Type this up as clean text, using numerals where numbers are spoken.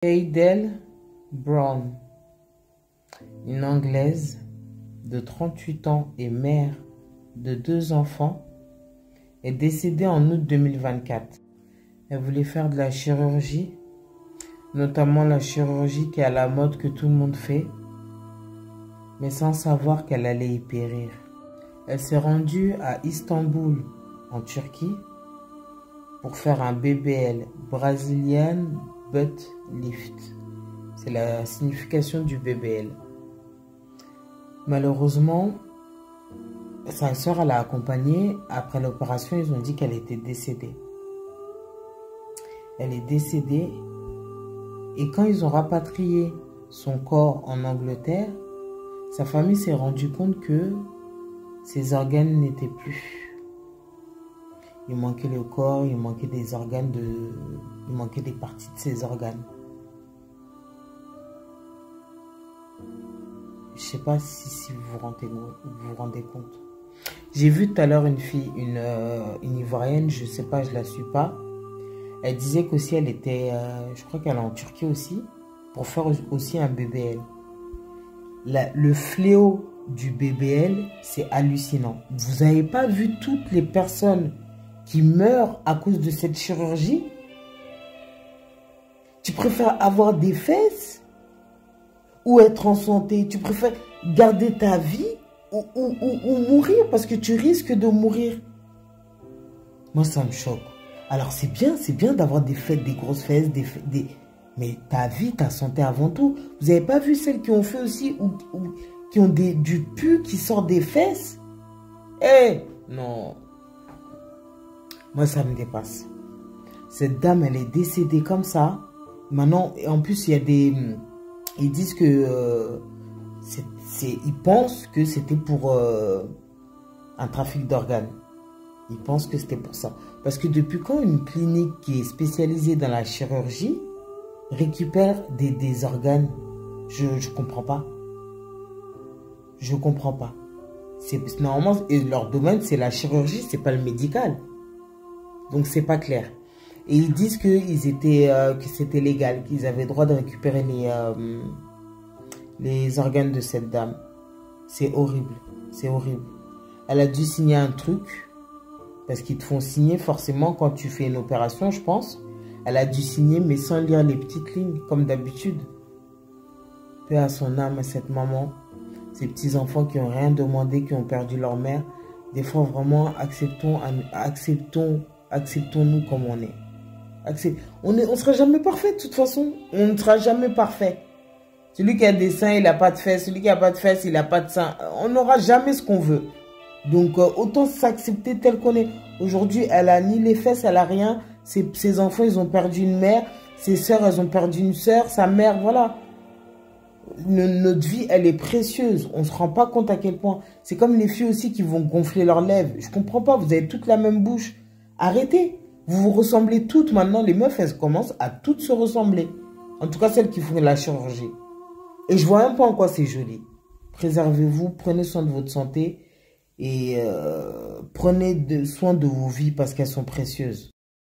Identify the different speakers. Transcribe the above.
Speaker 1: Adele Brown, une Anglaise de 38 ans et mère de 2 enfants, est décédée en août 2024. Elle voulait faire de la chirurgie, notamment la chirurgie qui est à la mode que tout le monde fait, mais sans savoir qu'elle allait y périr. Elle s'est rendue à Istanbul, en Turquie, pour faire un BBL, Brazilian Butt Lift. C'est la signification du BBL. Malheureusement, sa soeur l'a accompagnée. Après l'opération, ils ont dit qu'elle était décédée. Elle est décédée. Et quand ils ont rapatrié son corps en Angleterre, sa famille s'est rendue compte que ses organes n'étaient plus. Il manquait le corps, il manquait des organes il manquait des parties de ses organes. Je sais pas si vous vous rendez compte. J'ai vu tout à l'heure une fille, une Ivoirienne, je sais pas, je la suis pas. Elle disait qu'aussi elle était, je crois qu'elle est en Turquie aussi, pour faire aussi un BBL. Le fléau du BBL, c'est hallucinant. Vous n'avez pas vu toutes les personnes qui meurent à cause de cette chirurgie? Tu préfères avoir des fesses ou être en santé? Tu préfères garder ta vie ou mourir parce que tu risques de mourir? Moi, ça me choque. Alors, c'est bien d'avoir des fesses, des grosses fesses, mais ta vie, ta santé avant tout. Vous n'avez pas vu celles qui ont fait aussi, qui ont du pu qui sort des fesses? Eh, non. Moi, ça me dépasse. Cette dame, elle est décédée comme ça. Maintenant, et en plus, il y a des... Ils disent que... ils pensent que c'était pour un trafic d'organes. Ils pensent que c'était pour ça. Parce que depuis quand une clinique qui est spécialisée dans la chirurgie récupère des organes? Je comprends pas. Je comprends pas. Normalement, et leur domaine, c'est la chirurgie, c'est pas le médical. Donc, c'est pas clair. Et ils disent que c'était légal, qu'ils avaient le droit de récupérer les organes de cette dame. C'est horrible. C'est horrible. Elle a dû signer un truc. Parce qu'ils te font signer forcément quand tu fais une opération, je pense. Elle a dû signer, mais sans lire les petites lignes, comme d'habitude. Paix à son âme, à cette maman. Ces petits-enfants qui n'ont rien demandé, qui ont perdu leur mère. Des fois, vraiment, acceptons-nous comme on est. On ne sera jamais parfait, de toute façon. On ne sera jamais parfait. Celui qui a des seins, il n'a pas de fesses. Celui qui n'a pas de fesses, il n'a pas de seins. On n'aura jamais ce qu'on veut. Donc, autant s'accepter tel qu'on est. Aujourd'hui, elle a ni les fesses, elle a rien. Ses enfants, ils ont perdu une mère. Ses sœurs, elles ont perdu une sœur. Sa mère, voilà. Notre vie, elle est précieuse. On ne se rend pas compte à quel point. C'est comme les filles aussi qui vont gonfler leurs lèvres. Je comprends pas, vous avez toutes la même bouche. Arrêtez. Vous vous ressemblez toutes maintenant. Les meufs, elles commencent à toutes se ressembler. En tout cas, celles qui font de la chirurgie. Et je vois même pas en quoi c'est joli. Préservez-vous, prenez soin de votre santé. Et prenez soin de vos vies parce qu'elles sont précieuses.